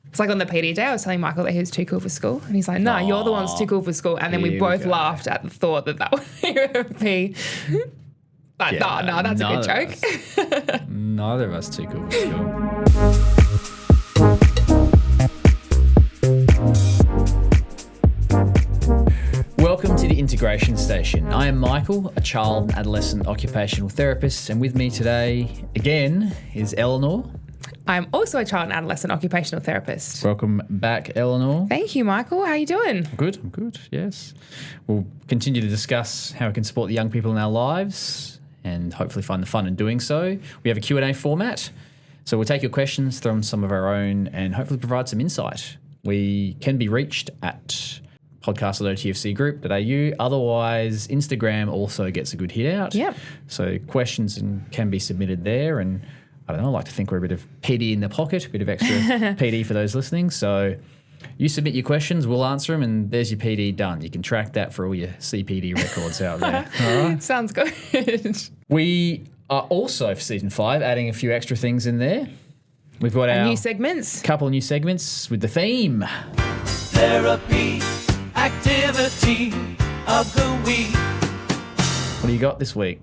It's like on the PD day, I was telling Michael that he was too cool for school. And he's like, no, you're the one that's too cool for school. And then we both laughed at the thought that would be... But no, that's a good joke. Neither of us too cool for school. Welcome to the Integration Station. I am Michael, a child and adolescent occupational therapist, and with me today, again, is Eleanor. I'm also a child and adolescent occupational therapist. Welcome back, Eleanor. Thank you, Michael. How are you doing? I'm good, yes. We'll continue to discuss how we can support the young people in our lives and hopefully find the fun in doing so. We have a Q&A format, so we'll take your questions, throw in some of our own, and hopefully provide some insight. We can be reached at podcast.otfcgroup.au. Otherwise, Instagram also gets a good hit out. Yep. So questions can be submitted there, and I don't know, I like to think we're a bit of PD in the pocket, a bit of extra PD for those listening. So you submit your questions, we'll answer them, and there's your PD done. You can track that for all your CPD records out there. All right? Sounds good. We are also, for Season 5, adding a few extra things in there. We've got our new segments. Couple of new segments with the theme. Therapy activity of the week. What do you got this week?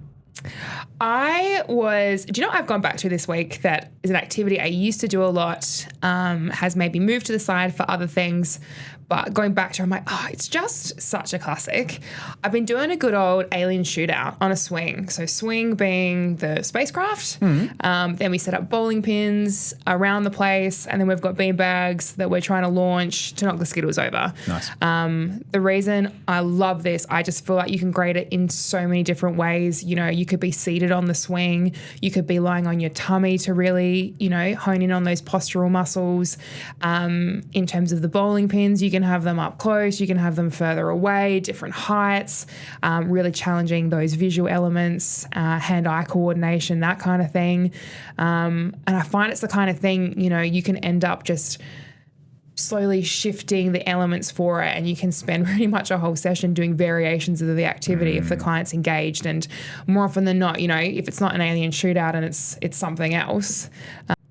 Do you know what I've gone back to this week that is an activity I used to do a lot, has maybe moved to the side for other things, but going back to it, I'm like, it's just such a classic. I've been doing a good old alien shootout on a swing. So swing being the spacecraft. Then we set up bowling pins around the place, and then we've got bean bags that we're trying to launch to knock the Skittles over. Nice. The reason I love this, I just feel like you can grade it in so many different ways. You know, you could be seated on the swing. You could be lying on your tummy to really, hone in on those postural muscles. In terms of the bowling pins, you can have them up close, you can have them further away, different heights, really challenging those visual elements, hand-eye coordination, that kind of thing. And I find it's the kind of thing, you can end up just slowly shifting the elements for it, and you can spend pretty much a whole session doing variations of the activity if the client's engaged. And more often than not, if it's not an alien shootout and it's something else,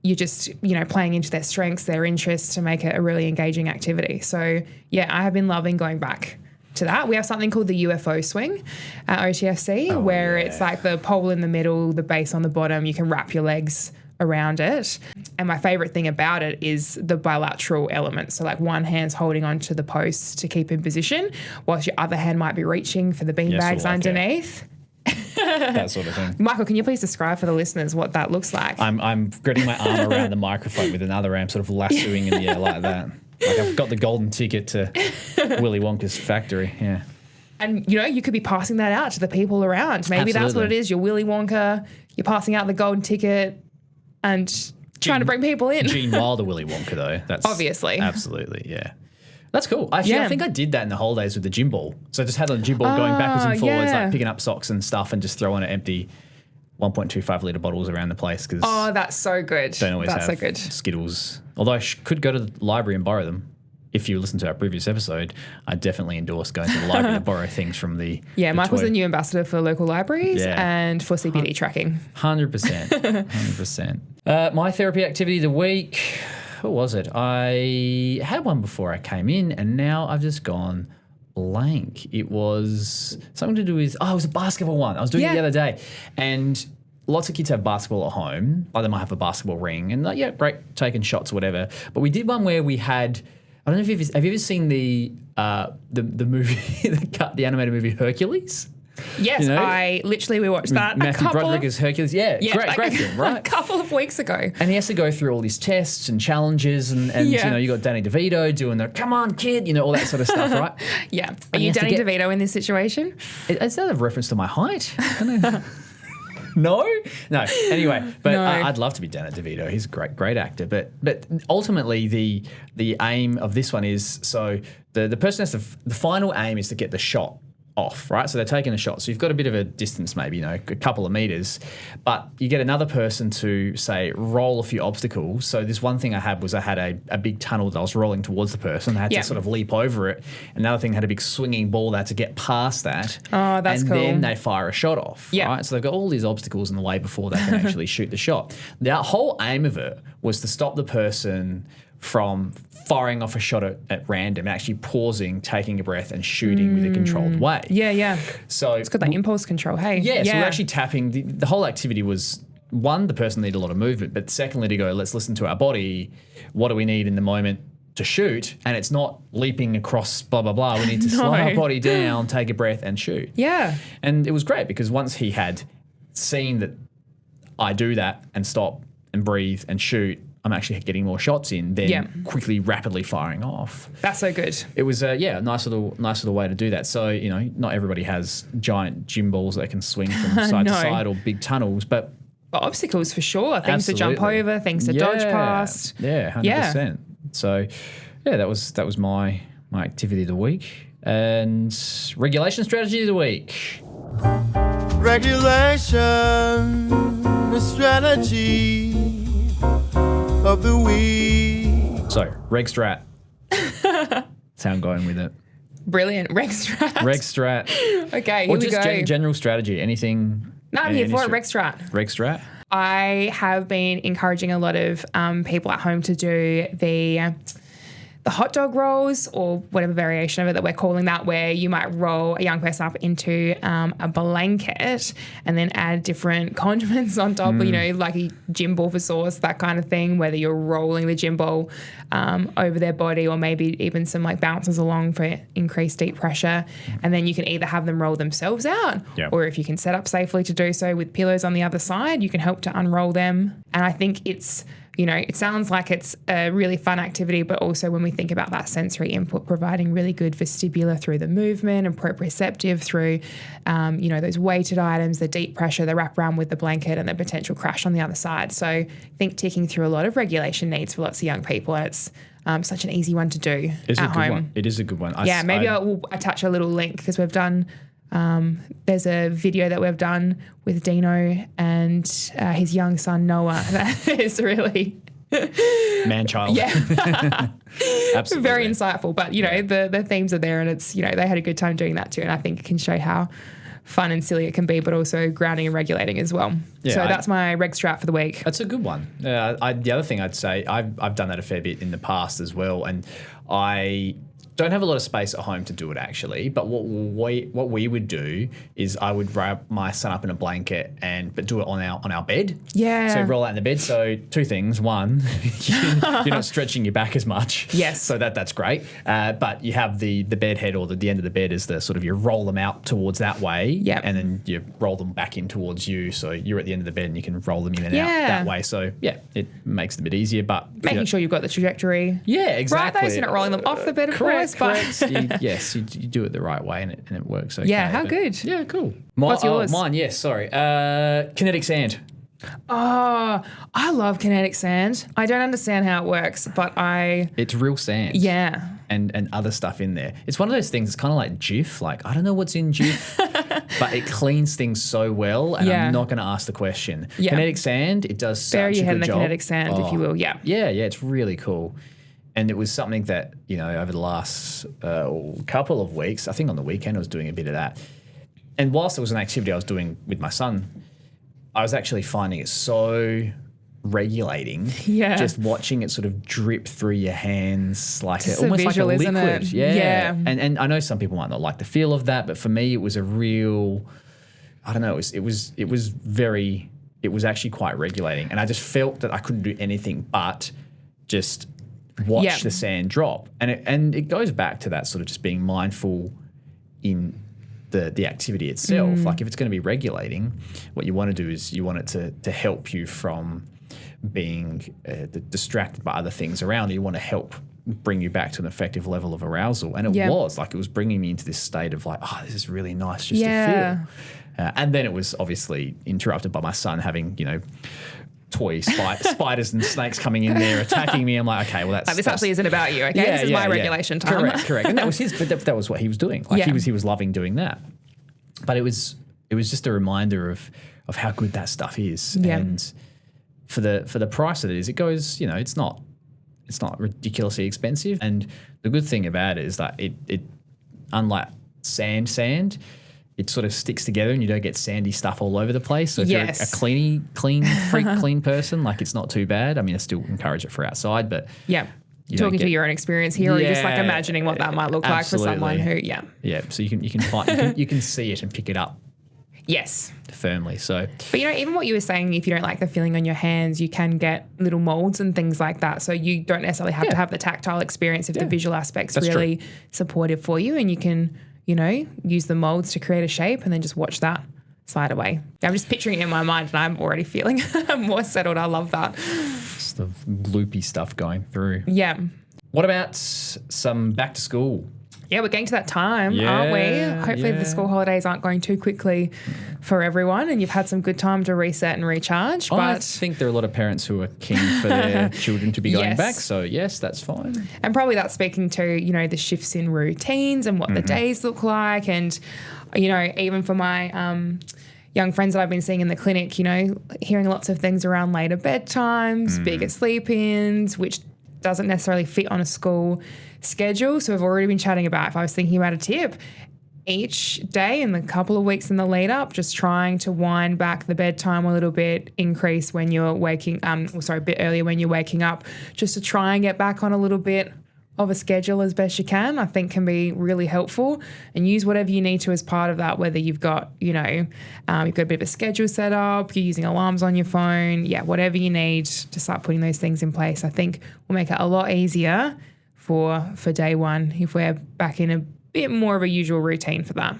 you're just, playing into their strengths, their interests to make it a really engaging activity. So, yeah, I have been loving going back to that. We have something called the UFO swing at OTFC, where it's like the pole in the middle, the base on the bottom. You can wrap your legs around it. And my favorite thing about it is the bilateral element. So like one hand's holding onto the post to keep in position, whilst your other hand might be reaching for the bean bags underneath. That sort of thing. Michael, can you please describe for the listeners what that looks like? I'm getting my arm around the microphone with another arm sort of lassoing in the air like that. Like I've got the golden ticket to Willy Wonka's factory, yeah. And, you could be passing that out to the people around. Maybe that's what it is. You're Willy Wonka, you're passing out the golden ticket and trying to bring people in. Gene Wilder Willy Wonka, though. That's obviously. Absolutely, yeah. That's cool. Actually, I think I did that in the holidays with the gym ball. So I just had a gym ball going backwards and forwards, like picking up socks and stuff and just throwing empty 1.25 litre bottles around the place. Cause that's so good. Don't always have so good. Skittles. Although I could go to the library and borrow them. If you listen to our previous episode, I definitely endorse going to the library to borrow things from the Michael's the new ambassador for local libraries and for CPD tracking. 100%. 100%. My therapy activity of the week, what was it? I had one before I came in, and now I've just gone blank. It was something to do with, it was a basketball one. I was doing it the other day, and lots of kids have basketball at home. Like they might have a basketball ring, and great, taking shots or whatever. But we did one where we had, I don't know if have you ever seen the movie, the animated movie Hercules? Yes, we watched that. Matthew Broderick's Hercules. Yeah, great film, right? A couple of weeks ago. And he has to go through all these tests and challenges, and you got Danny DeVito doing the "come on, kid," all that sort of stuff, right? Yeah. Are you Danny DeVito in this situation? Is that a reference to my height? I don't know. No. Anyway, but I'd love to be Danny DeVito. He's a great actor. But ultimately, the aim of this one is the person has the final aim is to get the shot off, right? So they're taking a shot. So you've got a bit of a distance, maybe, a couple of meters, but you get another person to, say, roll a few obstacles. So this one thing I had a big tunnel that I was rolling towards the person. I had to sort of leap over it. Another thing had a big swinging ball that had to get past that. Oh, that's cool. And then they fire a shot off, right? So they've got all these obstacles in the way before they can actually shoot the shot. The whole aim of it was to stop the person from firing off a shot at random, actually pausing, taking a breath and shooting with a controlled way. Yeah, yeah. So It's got that impulse control, hey? yeah, so we're actually tapping. The whole activity was, one, the person needed a lot of movement, but secondly, to go, let's listen to our body. What do we need in the moment to shoot? And it's not leaping across blah, blah, blah. We need to slow our body down, take a breath and shoot. Yeah. And it was great because once he had seen that I do that and stop and breathe and shoot, I'm actually getting more shots in than quickly, rapidly firing off. That's so good. It was a nice little way to do that. So, you know, not everybody has giant gym balls that they can swing from side to side or big tunnels, but obstacles for sure, things to jump over, things to dodge past. Yeah, 100%. So, yeah, that was my activity of the week. And regulation strategy of the week. Regulation strategy of the week. So, reg strat. That's how I'm going with it. Brilliant. Reg strat. Reg strat. Okay, or here we just go. general strategy. Anything. No, I'm here for it. Reg strat. Reg strat. I have been encouraging a lot of people at home to do the hot dog rolls, or whatever variation of it that we're calling that, where you might roll a young person up into a blanket and then add different condiments on top, you know, like a gym ball for sauce, that kind of thing, whether you're rolling the gym ball over their body or maybe even some like bounces along for increased deep pressure. And then you can either have them roll themselves out, or if you can set up safely to do so with pillows on the other side, you can help to unroll them. And I think it's, you know, it sounds like it's a really fun activity, but also when we think about that sensory input, providing really good vestibular through the movement and proprioceptive through, you know, those weighted items, the deep pressure, the wraparound with the blanket and the potential crash on the other side. So I think ticking through a lot of regulation needs for lots of young people, and it's such an easy one to do at home. It is a good one. Maybe I'll attach a little link because we've done... there's a video that we've done with Dino and his young son Noah that is really man-child. Yeah. Absolutely. Very insightful. But, you know, the themes are there, and it's, you know, they had a good time doing that too. And I think it can show how fun and silly it can be, but also grounding and regulating as well. Yeah, so that's my reg strat for the week. That's a good one. The other thing I'd say, I've done that a fair bit in the past as well, and I don't have a lot of space at home to do it actually, but what we would do is I would wrap my son up in a blanket but do it on our bed. Yeah. So roll out in the bed. So two things. One, you're not stretching your back as much. Yes. So that's great. But you have the bed head, or the end of the bed is the sort of, you roll them out towards that way. Yeah. And then you roll them back in towards you. So you're at the end of the bed and you can roll them in and out that way. So yeah, it makes it a bit easier, but making sure you've got the trajectory. Yeah, exactly. Right, though, so you're not rolling them off the bed, of course. Correct. You do it the right way and it works okay. Yeah, how good. Yeah, cool. What's yours? Mine, yes, sorry. Kinetic sand. Oh, I love kinetic sand. I don't understand how it works, but It's real sand. Yeah. And other stuff in there. It's one of those things, it's kind of like Jif. Like, I don't know what's in Jif, but it cleans things so well, and I'm not going to ask the question. Yeah. Kinetic sand, it does such a good job. Bury your head in the kinetic sand, if you will, yeah. Yeah, it's really cool. And it was something that, you know, over the last couple of weeks, I think on the weekend I was doing a bit of that. And whilst it was an activity I was doing with my son, I was actually finding it so regulating. Yeah. Just watching it sort of drip through your hands like almost like a isn't liquid. it? Yeah. And I know some people might not like the feel of that, but for me it was a real, I don't know, it was actually quite regulating. And I just felt that I couldn't do anything but just watch the sand drop. And it goes back to that sort of just being mindful in the activity itself. Like if it's going to be regulating, what you want to do is you want it to help you from being distracted by other things around you. You want to help bring you back to an effective level of arousal. And it was bringing me into this state of like, oh, this is really nice just to feel. And then it was obviously interrupted by my son having, you know, toy spiders and snakes coming in there attacking me. I'm like, okay, well this actually isn't about you, okay? This is my regulation time. Correct. And that was that was what he was doing. Like he was loving doing that. But it was just a reminder of how good that stuff is. Yeah. And for the price that it is, it goes, you know, it's not ridiculously expensive. And the good thing about it is that it unlike sand, it sort of sticks together and you don't get sandy stuff all over the place. So if you're a clean person, like it's not too bad. I mean, I still encourage it for outside, but talking to your own experience here, or you're just like imagining what that might look like for someone who, Yeah, so you can find, you can see it and pick it up. Yes. Firmly. So, but even what you were saying, if you don't like the feeling on your hands, you can get little molds and things like that. So you don't necessarily have to have the tactile experience if the visual aspect's really supportive for you, and you can, use the molds to create a shape and then just watch that slide away. I'm just picturing it in my mind and I'm already feeling more settled. I love that. Just the loopy stuff going through. Yeah. What about some back to school? Yeah, we're getting to that time, aren't we? Hopefully the school holidays aren't going too quickly for everyone and you've had some good time to reset and recharge. But I think there are a lot of parents who are keen for their children to be going back. So, yes, that's fine. And probably that's speaking to, the shifts in routines and what the days look like. And, even for my young friends that I've been seeing in the clinic, hearing lots of things around later bedtimes, bigger sleep-ins, which doesn't necessarily fit on a school schedule. So we've already been chatting about, if I was thinking about a tip, each day in the couple of weeks in the lead up, just trying to wind back the bedtime a little bit, increase when you're waking, a bit earlier when you're waking up, just to try and get back on a little bit of a schedule as best you can, I think can be really helpful, and use whatever you need to as part of that, whether you've got, you've got a bit of a schedule set up, you're using alarms on your phone, whatever you need to start putting those things in place, I think will make it a lot easier for day one if we're back in a bit more of a usual routine for that.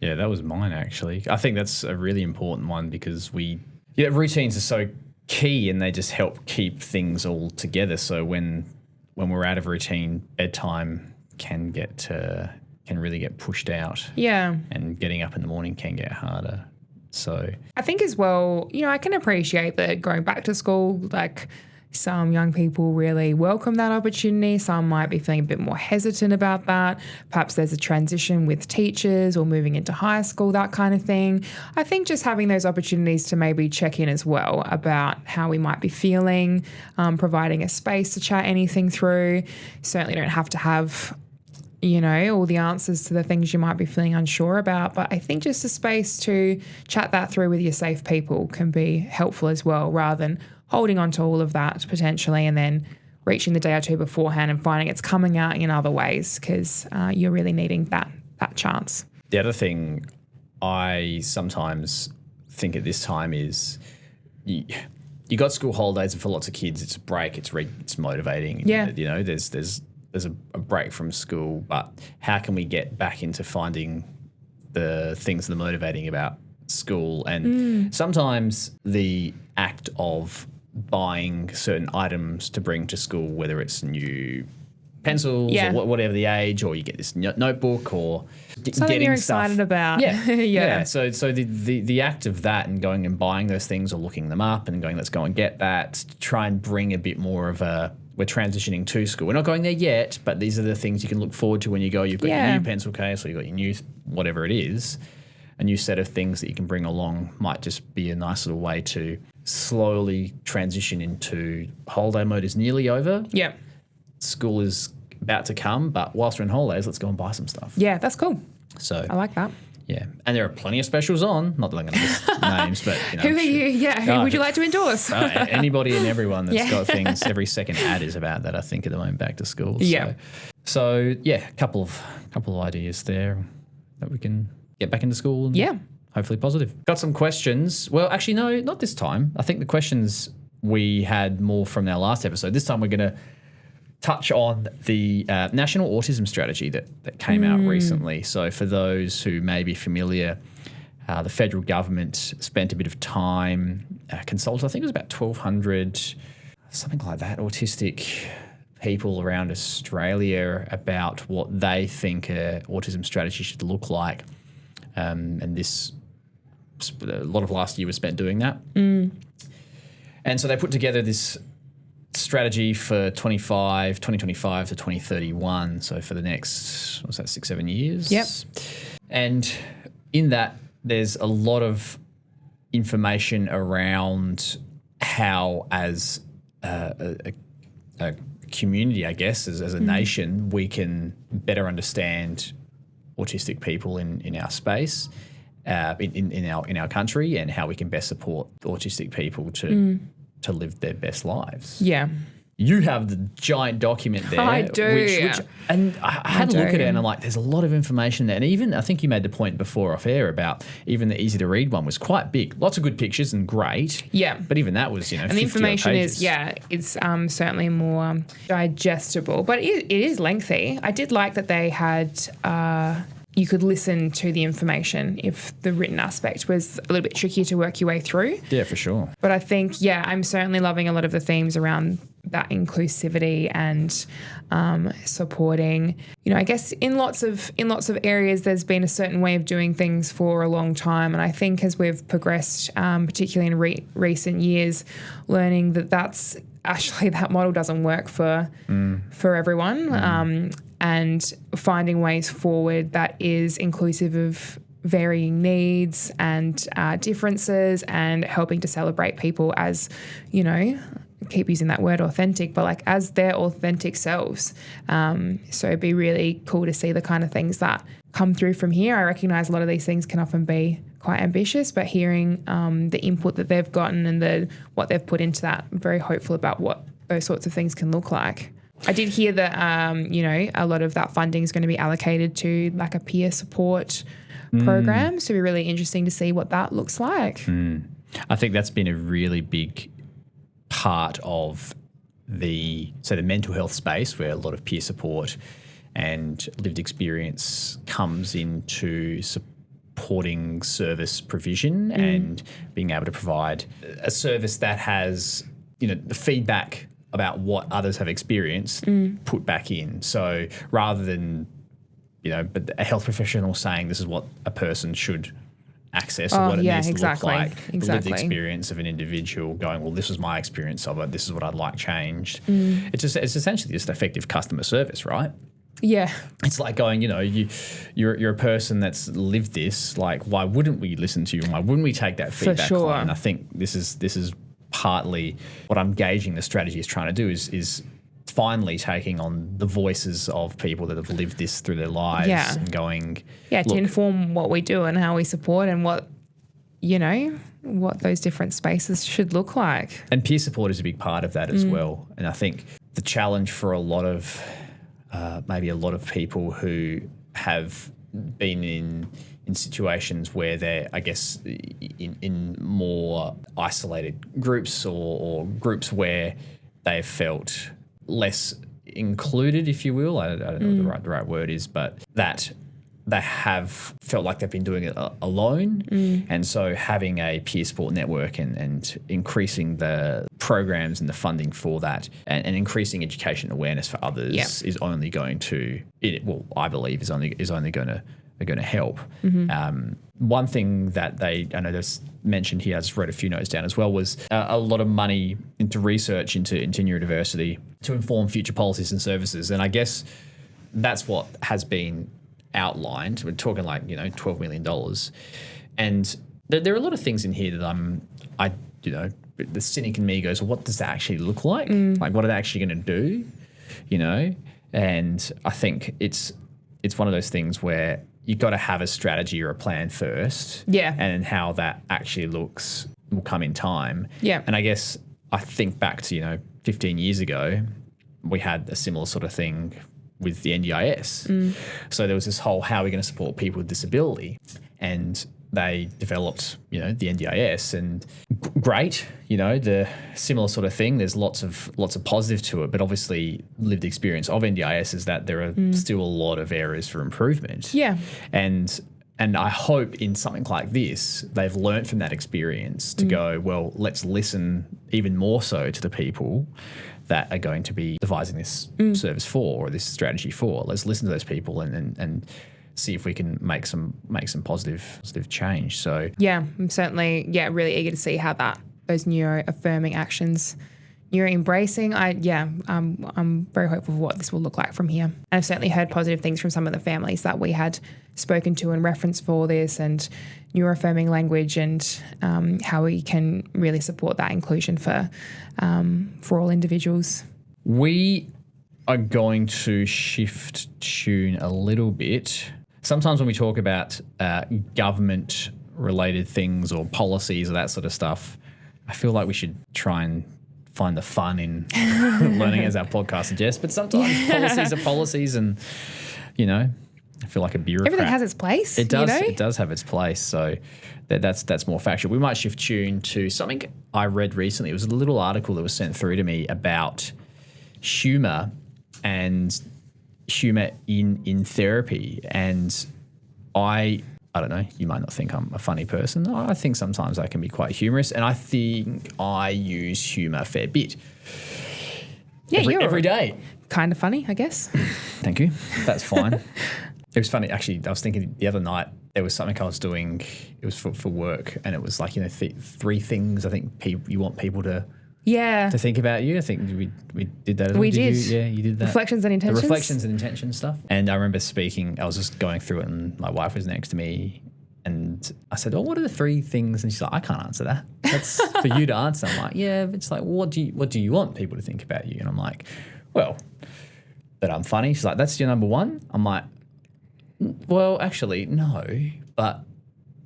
Yeah, that was mine actually. I think that's a really important one because routines are so key and they just help keep things all together. So when we're out of routine, bedtime can really get pushed out. Yeah. And getting up in the morning can get harder. So I think as well, I can appreciate that going back to school, like some young people really welcome that opportunity. Some might be feeling a bit more hesitant about that. Perhaps there's a transition with teachers or moving into high school, that kind of thing. I think just having those opportunities to maybe check in as well about how we might be feeling, providing a space to chat anything through. Certainly don't have to have all the answers to the things you might be feeling unsure about. But I think just a space to chat that through with your safe people can be helpful as well, rather than holding on to all of that potentially and then reaching the day or two beforehand and finding it's coming out in other ways because you're really needing that chance. The other thing I sometimes think at this time is you got school holidays, and for lots of kids it's a break, it's motivating. Yeah. There's a break from school, but how can we get back into finding the things that are motivating about school? And sometimes the act of buying certain items to bring to school, whether it's new pencils or whatever the age, or you get this notebook or something getting you're stuff. excited about. Yeah. So the act of that and going and buying those things or looking them up and going, let's go and get that, try and bring a bit more of we're transitioning to school. We're not going there yet, but these are the things you can look forward to when you go. You've got your new pencil case or you've got your new whatever it is. A new set of things that you can bring along might just be a nice little way to slowly transition into holiday mode is nearly over. Yeah. School is about to come, but whilst we're in holidays, let's go and buy some stuff. Yeah, that's cool. So I like that. Yeah. And there are plenty of specials on. Not that I'm going to list names, but who are you? Yeah. Who would you like to endorse? Anybody and everyone that's got things. Every second ad is about that, I think, at the moment, back to school. Yeah. So a couple of ideas there that we can get back into school. And hopefully positive. Got some questions. Well, actually, no, not this time. I think the questions we had more from our last episode. This time we're going to touch on the National Autism Strategy that came out recently. So for those who may be familiar, the federal government spent a bit of time consulting, I think it was about 1,200, something like that, autistic people around Australia about what they think an autism strategy should look like. And a lot of last year was spent doing that. And so they put together this strategy for 2025 to 2031, so for the next, 6-7 years? Yep. And in that, there's a lot of information around how, as a community, I guess, as a nation, we can better understand autistic people in our space, in our country, and how we can best support autistic people to live their best lives. Yeah. you have the giant document there. I do. And I had a look at it and I'm like, there's a lot of information there. And even, I think you made the point before off air about even the easy to read one was quite big. Lots of good pictures and great. Yeah. But even that was, and the information is, it's certainly more digestible, but it is lengthy. I did like that they had, you could listen to the information if the written aspect was a little bit trickier to work your way through. Yeah, for sure. But I think, I'm certainly loving a lot of the themes around that inclusivity and supporting. I guess in lots of areas there's been a certain way of doing things for a long time, and I think as we've progressed, particularly in recent years, learning that's actually that model doesn't work for everyone, and finding ways forward that is inclusive of varying needs and differences, and helping to celebrate people as, keep using that word authentic, but like as their authentic selves. So it'd be really cool to see the kind of things that come through from here. I recognise a lot of these things can often be quite ambitious, but hearing the input that they've gotten and what they've put into that, I'm very hopeful about what those sorts of things can look like. I did hear that, a lot of that funding is going to be allocated to like a peer support program. So it'll be really interesting to see what that looks like. I think that's been a really big part of the mental health space, where a lot of peer support and lived experience comes into supporting service provision and being able to provide a service that has, the feedback about what others have experienced put back in. So rather than, but a health professional saying this is what a person should access or what it needs to look like, the lived experience of an individual going, well, this was my experience of it, this is what I'd like changed. It's essentially just effective customer service, right? Yeah. It's like going, you're a person that's lived this, like, why wouldn't we listen to you and why wouldn't we take that feedback on? And I think this is partly what I'm gauging the strategy is trying to do is finally taking on the voices of people that have lived this through their lives and going... to inform what we do and how we support and what those different spaces should look like. And peer support is a big part of that as well. And I think the challenge for a lot of people who have been in situations where they're, I guess, in more isolated groups or groups where they've felt less included, if you will. I don't know what the right word is, but that they have felt like they've been doing it alone. And so having a peer support network and increasing the programs and the funding for that and increasing education awareness for others is only going to, I believe, is only going to help. One thing that I know there's mentioned here, I just wrote a few notes down as well, was a lot of money into research into neurodiversity to inform future policies and services. And I guess that's what has been outlined. We're talking like, $12 million. And there are a lot of things in here that the cynic in me goes, well, what does that actually look like? Like, what are they actually going to do? And I think it's one of those things where you've got to have a strategy or a plan first. Yeah. And how that actually looks will come in time. Yeah. And I guess I think back to, 15 years ago, we had a similar sort of thing with the NDIS. So there was this whole, how are we going to support people with disability? And they developed, the NDIS, and great, the similar sort of thing. There's lots of positive to it, but obviously lived experience of NDIS is that there are still a lot of areas for improvement. Yeah. And I hope in something like this, they've learned from that experience to go, well, let's listen even more so to the people that are going to be devising this service for, or this strategy for. Let's listen to those people and see if we can make some positive change. So I'm certainly really eager to see how those neuro-affirming actions, neuro-embracing. I'm very hopeful for what this will look like from here. And I've certainly heard positive things from some of the families that we had spoken to and referenced for this, and neuro-affirming language, and how we can really support that inclusion for all individuals. We are going to shift tune a little bit. Sometimes when we talk about government-related things or policies or that sort of stuff, I feel like we should try and find the fun in learning, as our podcast suggests. But sometimes policies are policies, and I feel like a bureaucrat. Everything has its place. It does. It does have its place. So that's more factual. We might shift tune to something I read recently. It was a little article that was sent through to me about humour and humour in therapy. And I don't know, you might not think I'm a funny person. I think sometimes I can be quite humorous, and I think I use humour a fair bit. Yeah, every day. Kind of funny, I guess. Thank you. That's fine. It was funny, actually. I was thinking the other night there was something I was doing. It was for work, and it was like 3 things I think you want people to think about you. I think we did that. We did. You did that. Reflections and intentions. The reflections and intentions stuff. And I remember speaking. I was just going through it, and my wife was next to me, and I said, "Oh, what are the 3 things?" And she's like, "I can't answer that. That's for you to answer." I'm like, "Yeah." But it's like, what do you want people to think about you? And I'm like, "Well, that I'm funny." She's like, "That's your number 1." I'm like, well, actually, no, but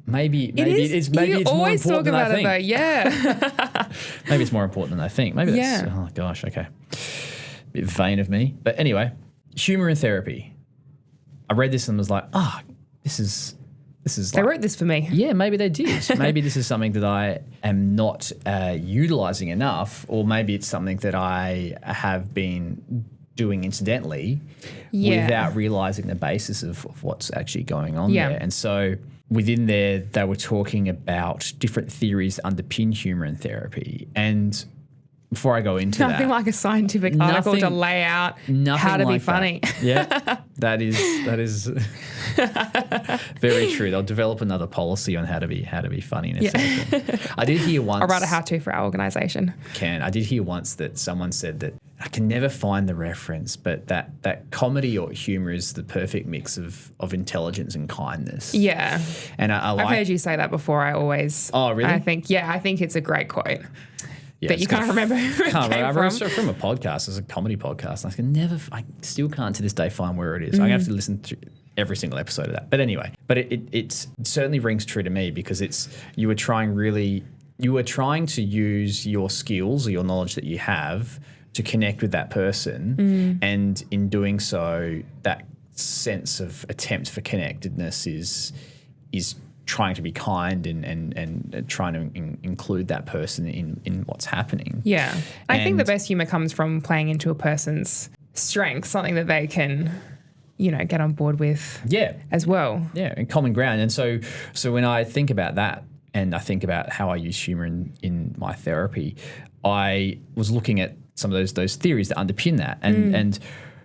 maybe it's more important than I think. Yeah. Maybe it's more important than I think. Maybe that's oh gosh, okay. Bit vain of me. But anyway, humour in therapy. I read this and was like, this is They wrote this for me. Yeah, maybe they did. Maybe this is something that I am not utilising enough, or maybe it's something that I have been doing incidentally without realising the basis of what's actually going on there. And so within there, they were talking about different theories that underpin humour in therapy. And before I go into nothing like a scientific article to lay out how to be funny. Yeah, that is very true. They'll develop another policy on how to be funny in a second. I did hear once. I'll write a how-to for our organisation. I did hear once that someone said that, I can never find the reference, but that comedy or humour is the perfect mix of intelligence and kindness. Yeah. And I've heard you say that before. Oh, really? I think it's a great quote. Yeah, but you can't remember who it came from. From a podcast. It's a comedy podcast. I still can't to this day find where it is. I have to listen to every single episode of that. But anyway, it certainly rings true to me, because you were trying to use your skills or your knowledge that you have to connect with that person, and in doing so, that sense of attempt for connectedness is trying to be kind and trying to include that person in what's happening. Yeah. I think the best humour comes from playing into a person's strengths, something that they can, get on board with as well. Yeah, and common ground. And so when I think about that, and I think about how I use humour in my therapy, I was looking at some of those theories that underpin that. And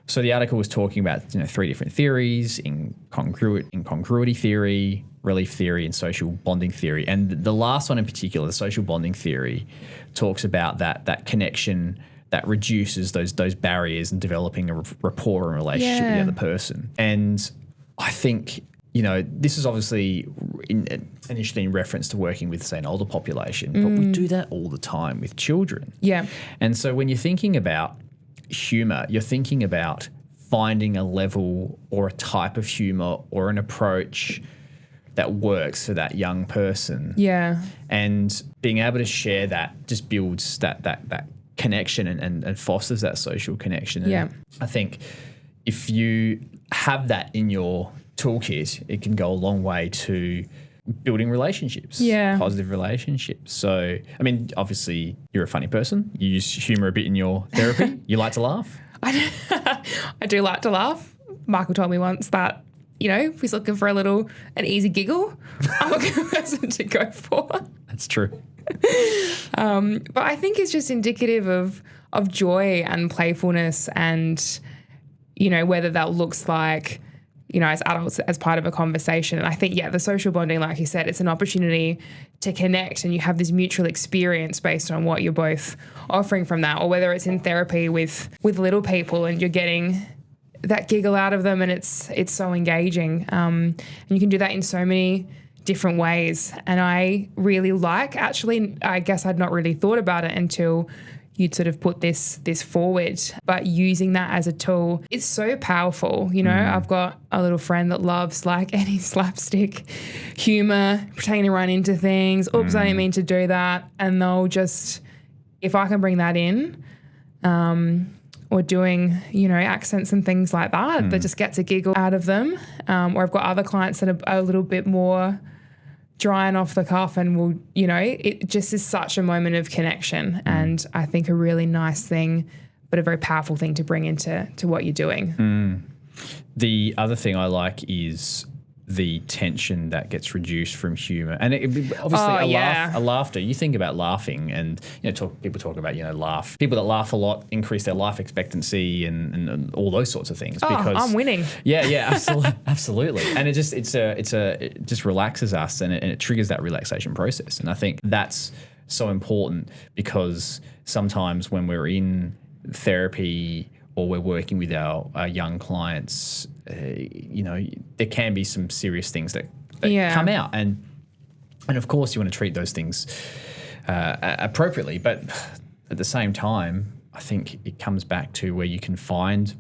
so the article was talking about 3 different theories: incongruity theory, relief theory, and social bonding theory. And the last one in particular, the social bonding theory, talks about that connection that reduces those barriers and developing a rapport and relationship with the other person. And I think, this is obviously initially in reference to working with, say, an older population, but we do that all the time with children. Yeah. And so when you're thinking about humour, you're thinking about finding a level or a type of humour or an approach that works for that young person. Yeah. And being able to share that just builds that connection and fosters that social connection. And I think if you have that in your toolkit, it can go a long way to building relationships, positive relationships. So, I mean, obviously you're a funny person. You use humour a bit in your therapy. You like to laugh? I do like to laugh. Michael told me once that, if he's looking for an easy giggle, I'm a good person to go for. That's true. But I think it's just indicative of joy and playfulness, and, whether that looks like, as adults, as part of a conversation. And I think, the social bonding, like you said, it's an opportunity to connect, and you have this mutual experience based on what you're both offering from that, or whether it's in therapy with little people and you're getting that giggle out of them, and it's so engaging. And you can do that in so many different ways. And I really actually, I guess I'd not really thought about it until you'd sort of put this forward, but using that as a tool, it's so powerful. I've got a little friend that loves any slapstick humor, pretending to run into things. Oops, I didn't mean to do that. And they'll just, if I can bring that in, or doing, accents and things like that, that just gets a giggle out of them. Or I've got other clients that are a little bit more dry and off the cuff and will, it just is such a moment of connection. And I think a really nice thing, but a very powerful thing to bring into what you're doing. The other thing I like is the tension that gets reduced from humour, and obviously laughter. You think about laughing, and people talk about people that laugh a lot increase their life expectancy and all those sorts of things. Because I'm winning. Yeah, absolutely. And it just relaxes us, and it triggers that relaxation process. And I think that's so important, because sometimes when we're in therapy or we're working with our young clients, there can be some serious things that come out. And of course you want to treat those things appropriately. But at the same time, I think it comes back to where you can find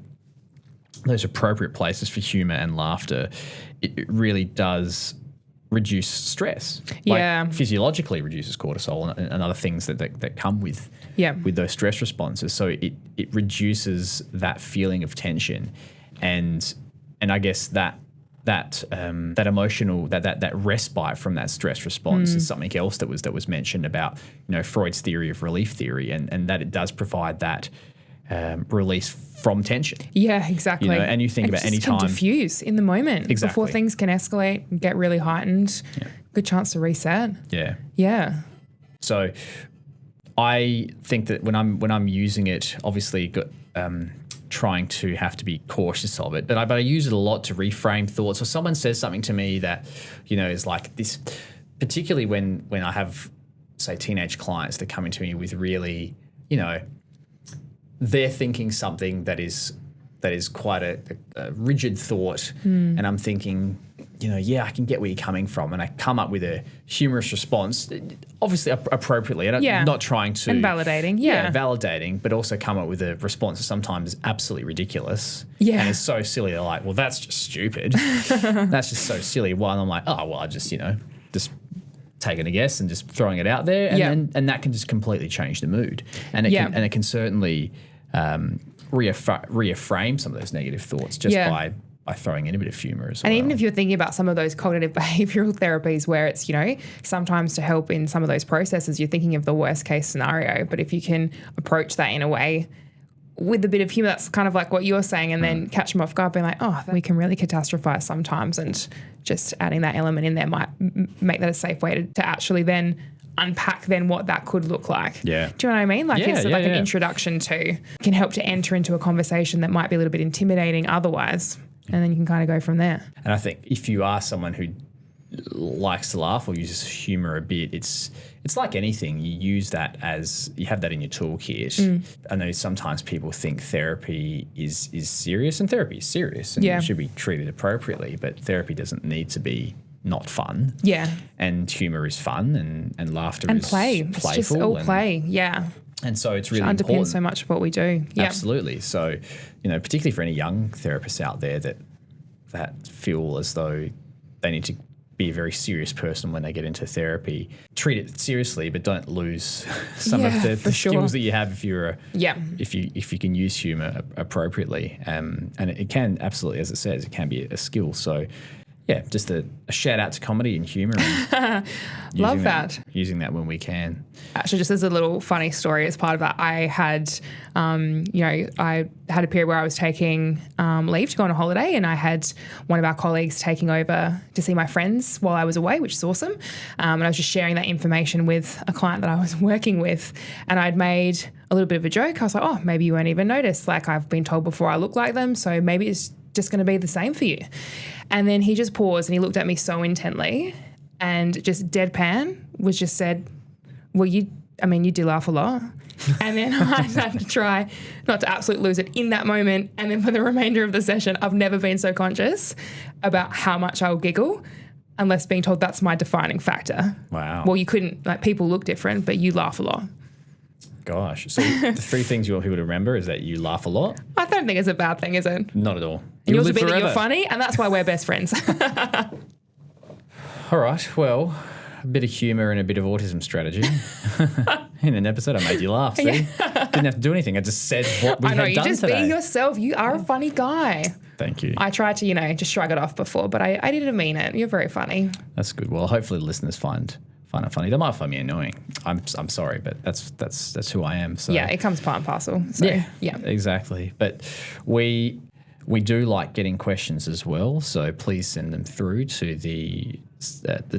those appropriate places for humour and laughter. It really does reduce stress. Like physiologically reduces cortisol and other things that come with those stress responses. So it reduces that feeling of tension, and I guess that emotional that respite from that stress response is something else that was mentioned about Freud's theory of relief theory, and that it does provide that release from tension. Yeah, exactly. And you think about any time can diffuse in the moment exactly before things can escalate and get really heightened. Yeah. Good chance to reset. Yeah. So I think that when I'm using it, obviously trying to have to be cautious of it, but I use it a lot to reframe thoughts. Or someone says something to me that is like this, particularly when I have, say, teenage clients that come into me with really they're thinking something that is quite a rigid thought, and I'm thinking, I can get where you're coming from, and I come up with a humorous response, obviously appropriately. I'm not trying to and validating, validating, but also come up with a response that sometimes is absolutely ridiculous, and it's so silly. They're like, well, that's just stupid. That's just so silly. Well, I'm like, oh, well, I just taking a guess and just throwing it out there, and that can just completely change the mood, and it can certainly reframe some of those negative thoughts just by throwing in a bit of humour as well. And even if you're thinking about some of those cognitive behavioural therapies where it's, sometimes to help in some of those processes, you're thinking of the worst case scenario. But if you can approach that in a way with a bit of humour, that's kind of like what you're saying, and then catch them off guard, being like, oh, we can really catastrophise sometimes, and just adding that element in there might make that a safe way to actually then unpack then what that could look like. Yeah. Do you know what I mean? Like it's like an introduction to, can help to enter into a conversation that might be a little bit intimidating otherwise. And then you can kind of go from there. And I think if you are someone who likes to laugh or uses humour a bit, it's like anything. You use that you have that in your toolkit. I know sometimes people think therapy is serious, and therapy is serious and it should be treated appropriately, but therapy doesn't need to be not fun. Yeah. And humour is fun, and laughter and is play. playful. It's just all play, And so it's really underpins important. so much of what we do. Yeah. Absolutely. So, particularly for any young therapists out there that feel as though they need to be a very serious person when they get into therapy, treat it seriously, but don't lose some of the skills that you have if you're if you can use humour appropriately. And it can absolutely, as it says, it can be a skill. So just a shout out to comedy and humour. And Love that. Using that when we can. Actually, just as a little funny story as part of that, I had, I had a period where I was taking leave to go on a holiday, and I had one of our colleagues taking over to see my friends while I was away, which is awesome. And I was just sharing that information with a client that I was working with, and I'd made a little bit of a joke. I was like, oh, maybe you won't even notice. Like, I've been told before I look like them, so maybe it's just going to be the same for you. And then he just paused and he looked at me so intently and just deadpan just said, well, you do laugh a lot. And then I had to try not to absolutely lose it in that moment. And then for the remainder of the session, I've never been so conscious about how much I'll giggle unless being told that's my defining factor. Wow. Well, you couldn't, people look different, but you laugh a lot. Gosh. So the three things you want people to remember is that you laugh a lot? I don't think it's a bad thing, is it? Not at all. And you also think that you're funny, and that's why we're best friends. All right. Well, a bit of humour and a bit of autism strategy. In an episode, I made you laugh. See, didn't have to do anything. I just said what we had done today. I know, you just being yourself. You are a funny guy. Thank you. I tried to, just shrug it off before, but I didn't mean it. You're very funny. That's good. Well, hopefully the listeners find it funny. They might find me annoying. I'm sorry, but that's who I am. So yeah, it comes part and parcel. So, yeah, exactly. But we do like getting questions as well. So please send them through to the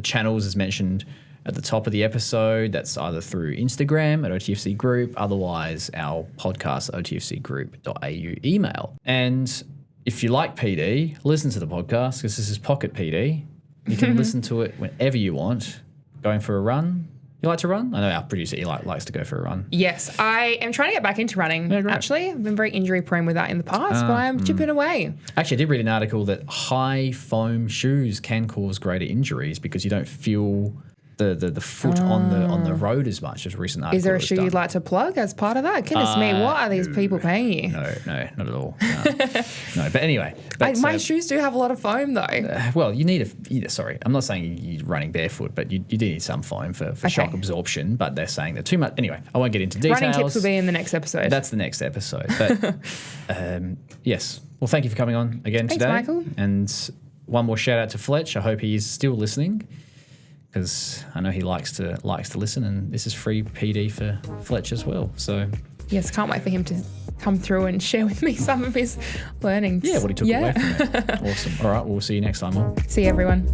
channels as mentioned at the top of the episode. That's either through Instagram at OTFC Group, otherwise our podcast otfcgroup.au email. And if you like PD, listen to the podcast because this is Pocket PD. You can listen to it whenever you want. Going for a run. You like to run? I know our producer likes to go for a run. Yes, I am trying to get back into running, actually. I've been very injury prone with that in the past, but I'm chipping away. Actually, I did read an article that high foam shoes can cause greater injuries because you don't feel the foot on the road as much as recent article. Is there a shoe you'd like to plug as part of that? Goodness me, what are these people paying you? No, not at all. No, but anyway. My shoes do have a lot of foam though. Well, you need sorry, I'm not saying you're running barefoot, but you do need some foam for shock absorption, but they're saying that too much. Anyway, I won't get into details. Running tips will be in the next episode. That's the next episode. But yes. Well, thank you for coming on again today. Thanks, Michael. And one more shout out to Fletch. I hope he's still listening, because I know he likes to listen, and this is free PD for Fletch as well. So yes, can't wait for him to come through and share with me some of his learnings. Yeah, what he took away from it. Awesome. All right, we'll see you next time. See you, everyone.